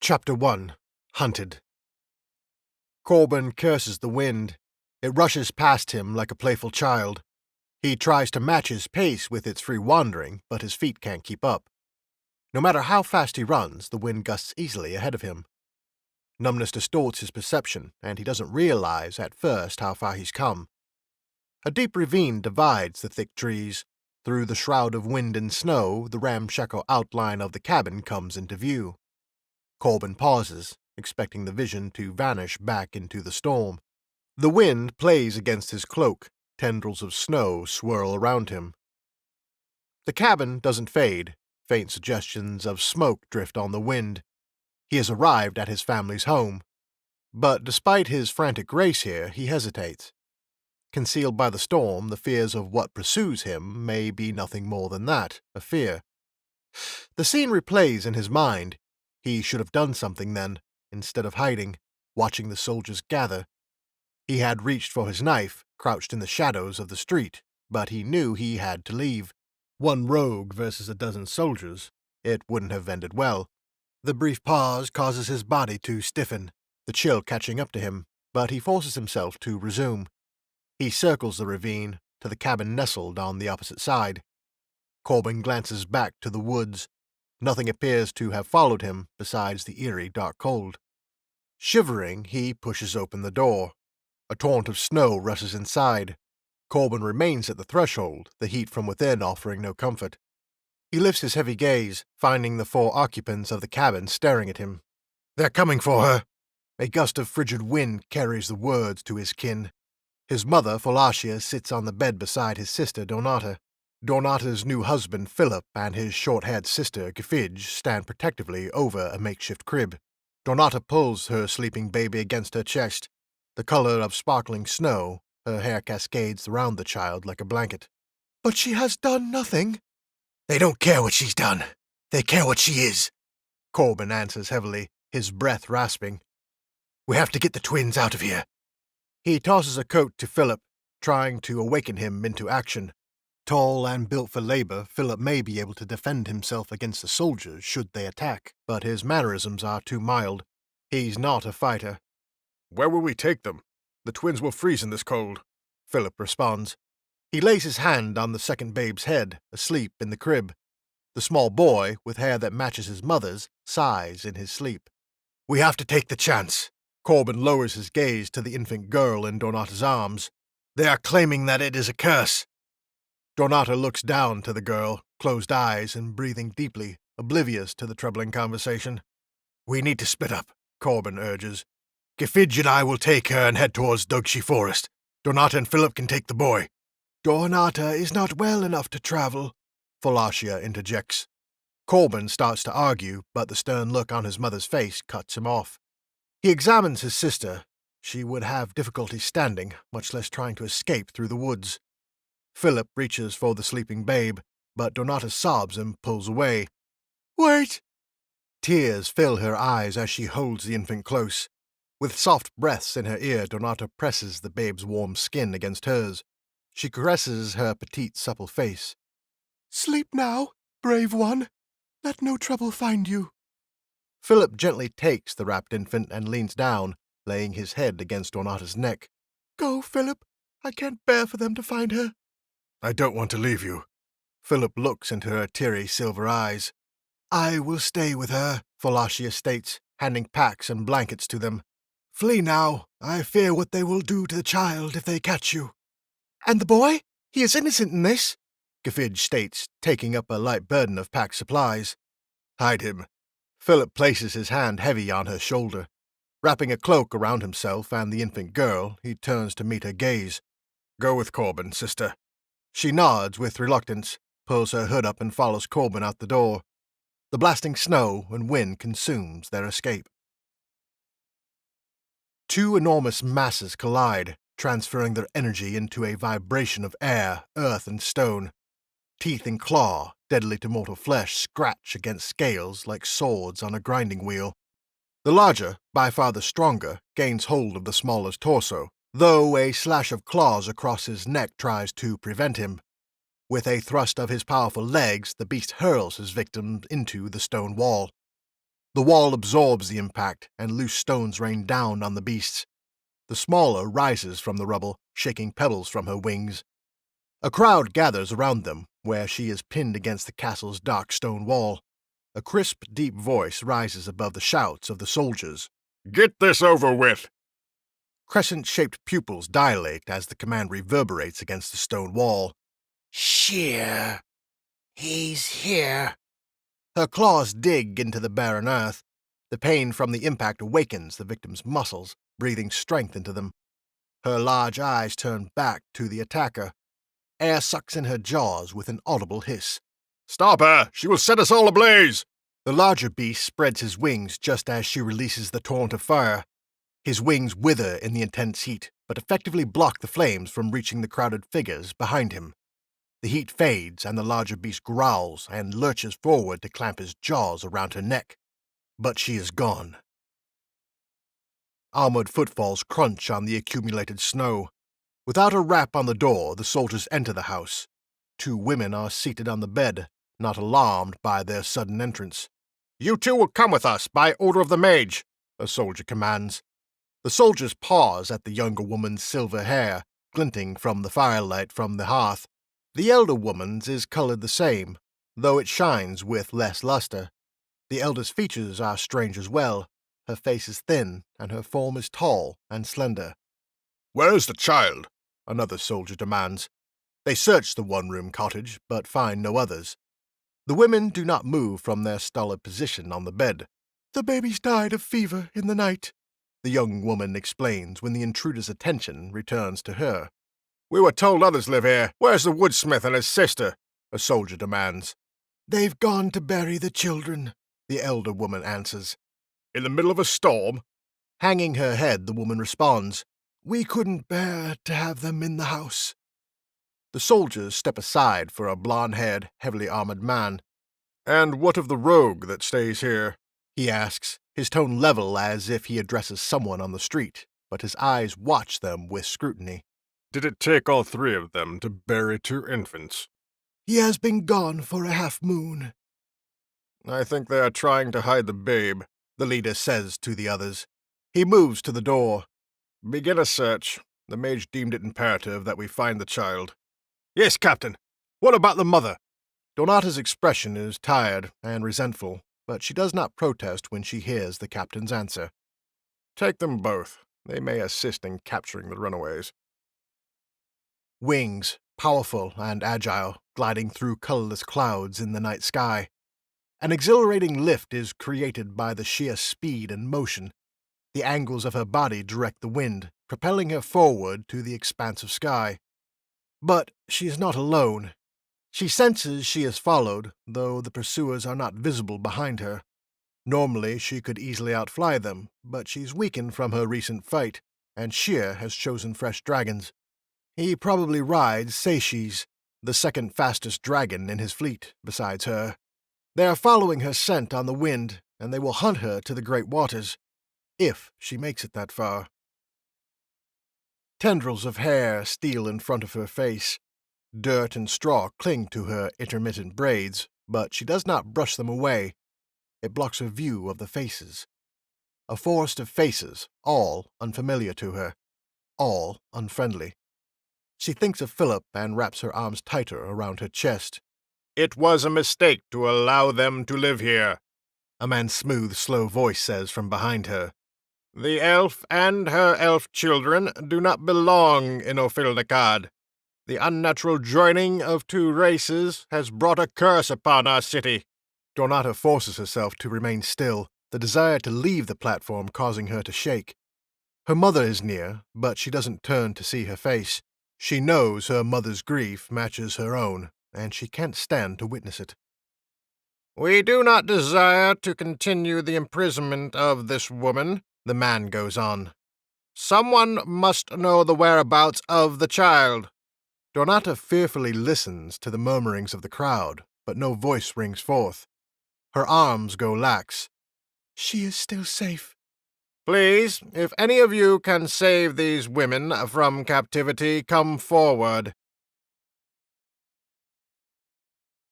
Chapter 1. Hunted. Corbin curses the wind. It rushes past him like a playful child. He tries to match his pace with its free wandering, but his feet can't keep up. No matter how fast he runs, the wind gusts easily ahead of him. Numbness distorts his perception, and he doesn't realize at first how far he's come. A deep ravine divides the thick trees. Through the shroud of wind and snow, the ramshackle outline of the cabin comes into view. Corbin pauses, expecting the vision to vanish back into the storm. The wind plays against his cloak. Tendrils of snow swirl around him. The cabin doesn't fade. Faint suggestions of smoke drift on the wind. He has arrived at his family's home. But despite his frantic race here, he hesitates. Concealed by the storm, the fears of what pursues him may be nothing more than that, a fear. The scene replays in his mind. He should have done something then, instead of hiding, watching the soldiers gather. He had reached for his knife, crouched in the shadows of the street, but he knew he had to leave. One rogue versus a dozen soldiers. It wouldn't have ended well. The brief pause causes his body to stiffen, the chill catching up to him, but he forces himself to resume. He circles the ravine, to the cabin nestled on the opposite side. Corbin glances back to the woods. Nothing appears to have followed him besides the eerie dark cold. Shivering, he pushes open the door. A torrent of snow rushes inside. Corbin remains at the threshold, the heat from within offering no comfort. He lifts his heavy gaze, finding the 4 occupants of the cabin staring at him. "They're coming for her." A gust of frigid wind carries the words to his kin. His mother, Falacia, sits on the bed beside his sister, Donata. Donata's new husband, Philip, and his short-haired sister, Gifidge, stand protectively over a makeshift crib. Donata pulls her sleeping baby against her chest. The color of sparkling snow, her hair cascades around the child like a blanket. "But she has done nothing." "They don't care what she's done. They care what she is," Corbin answers heavily, his breath rasping. "We have to get the twins out of here." He tosses a coat to Philip, trying to awaken him into action. Tall and built for labor, Philip may be able to defend himself against the soldiers should they attack, but his mannerisms are too mild. He's not a fighter. "Where will we take them? The twins will freeze in this cold," Philip responds. He lays his hand on the second babe's head, asleep in the crib. The small boy, with hair that matches his mother's, sighs in his sleep. "We have to take the chance." Corbin lowers his gaze to the infant girl in Donata's arms. "They are claiming that it is a curse." Donata looks down to the girl, closed eyes and breathing deeply, oblivious to the troubling conversation. "We need to split up," Corbin urges. "Gifidge and I will take her and head towards Dugshi Forest. Donata and Philip can take the boy." "Donata is not well enough to travel," Falacia interjects. Corbin starts to argue, but the stern look on his mother's face cuts him off. He examines his sister. She would have difficulty standing, much less trying to escape through the woods. Philip reaches for the sleeping babe, but Donata sobs and pulls away. "Wait!" Tears fill her eyes as she holds the infant close. With soft breaths in her ear, Donata presses the babe's warm skin against hers. She caresses her petite, supple face. "Sleep now, brave one. Let no trouble find you." Philip gently takes the wrapped infant and leans down, laying his head against Donata's neck. "Go, Philip. I can't bear for them to find her." "I don't want to leave you." Philip looks into her teary silver eyes. "I will stay with her," Falacia states, handing packs and blankets to them. "Flee now. I fear what they will do to the child if they catch you." "And the boy? He is innocent in this," Gifidge states, taking up a light burden of packed supplies. "Hide him." Philip places his hand heavy on her shoulder. Wrapping a cloak around himself and the infant girl, he turns to meet her gaze. "Go with Corbin, sister." She nods with reluctance, pulls her hood up and follows Corbin out the door. The blasting snow and wind consumes their escape. 2 enormous masses collide, transferring their energy into a vibration of air, earth, and stone. Teeth and claw, deadly to mortal flesh, scratch against scales like swords on a grinding wheel. The larger, by far the stronger, gains hold of the smaller's torso, though a slash of claws across his neck tries to prevent him. With a thrust of his powerful legs, the beast hurls his victim into the stone wall. The wall absorbs the impact, and loose stones rain down on the beasts. The smaller rises from the rubble, shaking pebbles from her wings. A crowd gathers around them, where she is pinned against the castle's dark stone wall. A crisp, deep voice rises above the shouts of the soldiers. "Get this over with!" Crescent-shaped pupils dilate as the command reverberates against the stone wall. Sheer! He's here! Her claws dig into the barren earth. The pain from the impact awakens the victim's muscles, breathing strength into them. Her large eyes turn back to the attacker. Air sucks in her jaws with an audible hiss. "Stop her! She will set us all ablaze!" The larger beast spreads his wings just as she releases the torrent of fire. His wings wither in the intense heat, but effectively block the flames from reaching the crowded figures behind him. The heat fades, and the larger beast growls and lurches forward to clamp his jaws around her neck. But she is gone. Armored footfalls crunch on the accumulated snow. Without a rap on the door, the soldiers enter the house. 2 women are seated on the bed, not alarmed by their sudden entrance. "You two will come with us, by order of the mage," a soldier commands. The soldiers pause at the younger woman's silver hair, glinting from the firelight from the hearth. The elder woman's is colored the same, though it shines with less luster. The elder's features are strange as well. Her face is thin, and her form is tall and slender. "Where is the child?" Another soldier demands. They search the one-room cottage, but find no others. The women do not move from their stolid position on the bed. "The baby's died of fever in the night," the young woman explains when the intruder's attention returns to her. "We were told others live here. Where's the woodsmith and his sister?" a soldier demands. "They've gone to bury the children," the elder woman answers. "In the middle of a storm?" Hanging her head, the woman responds, "We couldn't bear to have them in the house." The soldiers step aside for a blond-haired, heavily armored man. "And what of the rogue that stays here?" he asks, his tone level as if he addresses someone on the street, but his eyes watch them with scrutiny. "Did it take all 3 of them to bury 2 infants?" "He has been gone for a half-moon." "I think they are trying to hide the babe," the leader says to the others. He moves to the door. "Begin a search. The mage deemed it imperative that we find the child." "Yes, Captain. What about the mother?" Donata's expression is tired and resentful, but she does not protest when she hears the captain's answer. "Take them both. They may assist in capturing the runaways." Wings, powerful and agile, gliding through colorless clouds in the night sky. An exhilarating lift is created by the sheer speed and motion. The angles of her body direct the wind, propelling her forward to the expanse of sky. But she is not alone. She senses she is followed, though the pursuers are not visible behind her. Normally she could easily outfly them, but she's weakened from her recent fight, and Sheer has chosen fresh dragons. He probably rides Seychelles, the second fastest dragon in his fleet, besides her. They are following her scent on the wind, and they will hunt her to the great waters, if she makes it that far. Tendrils of hair steal in front of her face. Dirt and straw cling to her intermittent braids, but she does not brush them away. It blocks her view of the faces. A forest of faces, all unfamiliar to her, all unfriendly. She thinks of Philip and wraps her arms tighter around her chest. "It was a mistake to allow them to live here," a man's smooth, slow voice says from behind her. "The elf and her elf children do not belong in Ophilnakad. The unnatural joining of 2 races has brought a curse upon our city." Donata forces herself to remain still, the desire to leave the platform causing her to shake. Her mother is near, but she doesn't turn to see her face. She knows her mother's grief matches her own, and she can't stand to witness it. "We do not desire to continue the imprisonment of this woman," the man goes on. "Someone must know the whereabouts of the child." Donata fearfully listens to the murmurings of the crowd, but no voice rings forth. Her arms go lax. "She is still safe." "Please, if any of you can save these women from captivity, come forward."